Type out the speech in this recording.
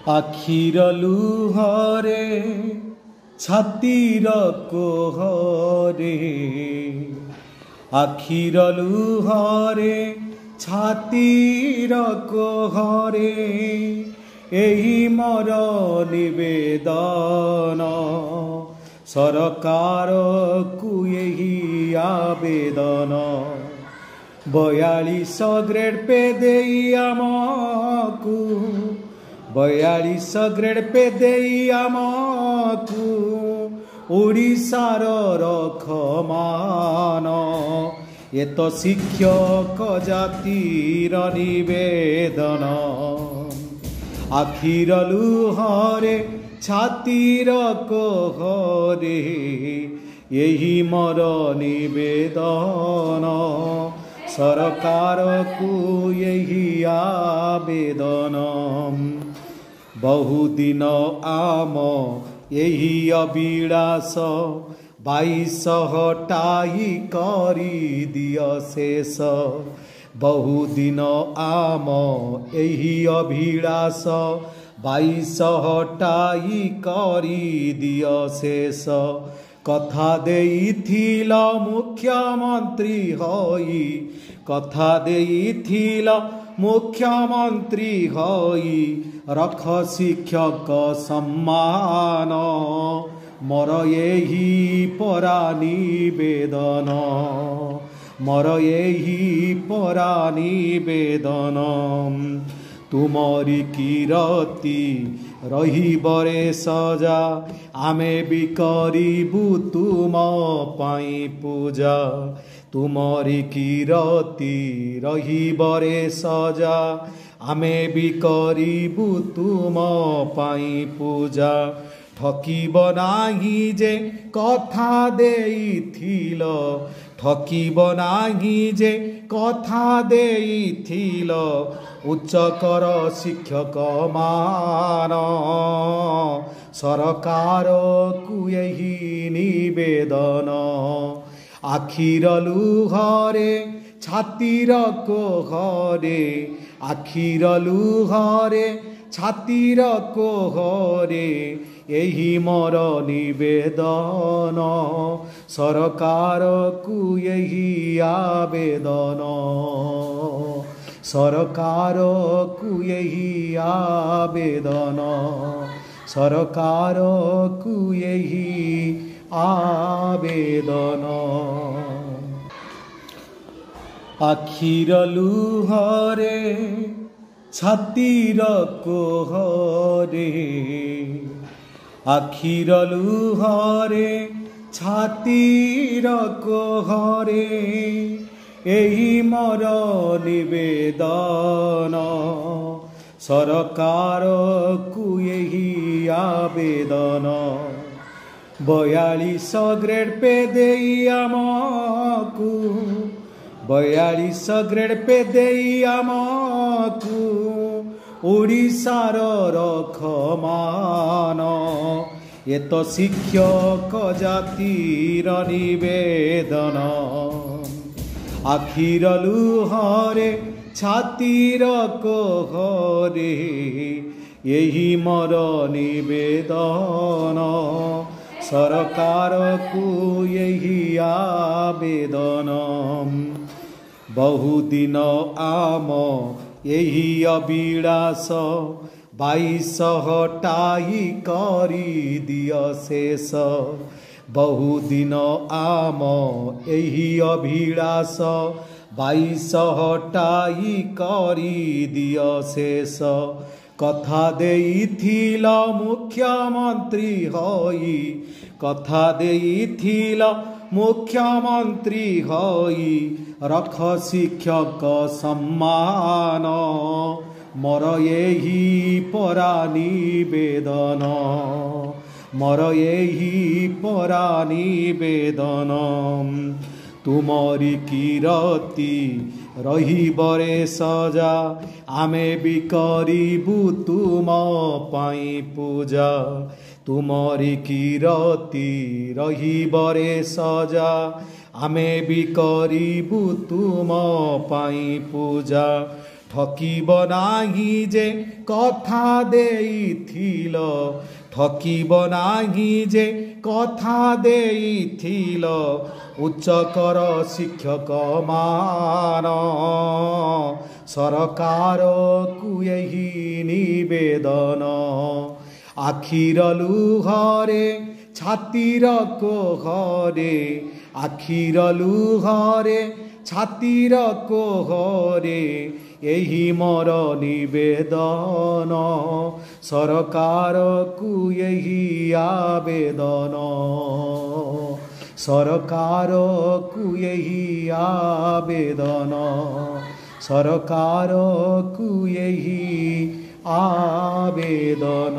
आखिर लुहरे छातीर कोहरे आखिर लुहरे छातीर कोहरे एही मोर निवेदन सरकार को यही आवेदन 42 ग्रेड पे देई आमकू 42 ग्रेड पे देई आमकू ओडिशार रखमान ये तो शिक्षक जातिर निवेदन आखिर लुहरे छातीर कोहरे यही मोर निवेदन सरकार को यही आवेदन बहुदिन आम यही अभिलाष 22 हटाई करी दिय शेष बहुदिन आम यही अभिलाष 22 हटाई करी दिय शेष कथा देइथिल मुख्यमंत्री होई कथा देइथिल मुख्यमंत्री होई रख शिक्षक सम्मान मोर यही परा निवेदन मोर यही परा निवेदन तुमरी कीरति रही बरे सजा आमे भी करिबु तुम पाई पूजा तुमरी कीरति रही बरे सजा आमे भी करिबु तुम पाई पूजा ठकिब नाही जे कथा देइथिल ठकिब नाही जे कथा देइथिल उच्चकर शिक्षक मान सरकार को यही निवेदन आखिर लुहरे छातीर कोहरे आखिर लुहरे छातीर कोहरे यही मोर निवेदन सरकार को यही आवेदन सरकार को यही आवेदन सरकार को यही आवेदन आखिर लुहरे छातीर कोहरे आखिर लुहरे छातीर कोहरे एही मोर निवेदन सरकार को यही आवेदन 42 ग्रेड पे देई आमकू 42 ग्रेड पे देई आमकू ओडिशार रखमान ये तो शिक्षक जातिर निवेदन आखिर लुहरे छातीर कोहरे यही मोर निवेदन सरकार को यही आवेदन बहुदिन आम यही अभिलाष 22 हटाई करी दिय शेष बहुदिन आम यही अभिलाष 22 हटाई करी दिय शेष कथा देइथिल मुख्यमंत्री होई कथा देइथिल मुख्यमंत्री होई रख शिक्षक सम्मान मोर यही परा निवेदन मोर यही परा निवेदन तुमरी कीरति रही बरे सजा आमे भी करिबु तुम पाई पूजा तुमरी कीरति रही बरे सजा आमे भी करिबु तुम पाई पूजा ଠକିବ ନାହିଁ ଯେ କଥା ଦେଇଥିଲ, ଠକିବ ନାହିଁ ଯେ କଥା ଦେଇଥିଲ, ଉଚ୍ଚକର ଶିକ୍ଷକ ମାନ ସରକାରକୁ ଏହି ନିବେଦନ। ଆଖିର ଲୁହରେ ଛାତିର କୋହରେ, ଆଖିର ଲୁହରେ ଛାତିର କୋହରେ, ଏହି ମୋର ନିବେଦନ, ସରକାରକୁ ଏହି ଆବେଦନ, ସରକାରକୁ ଏହି ଆବେଦନ, ସରକାରକୁ ଏହି ଆବେଦନ।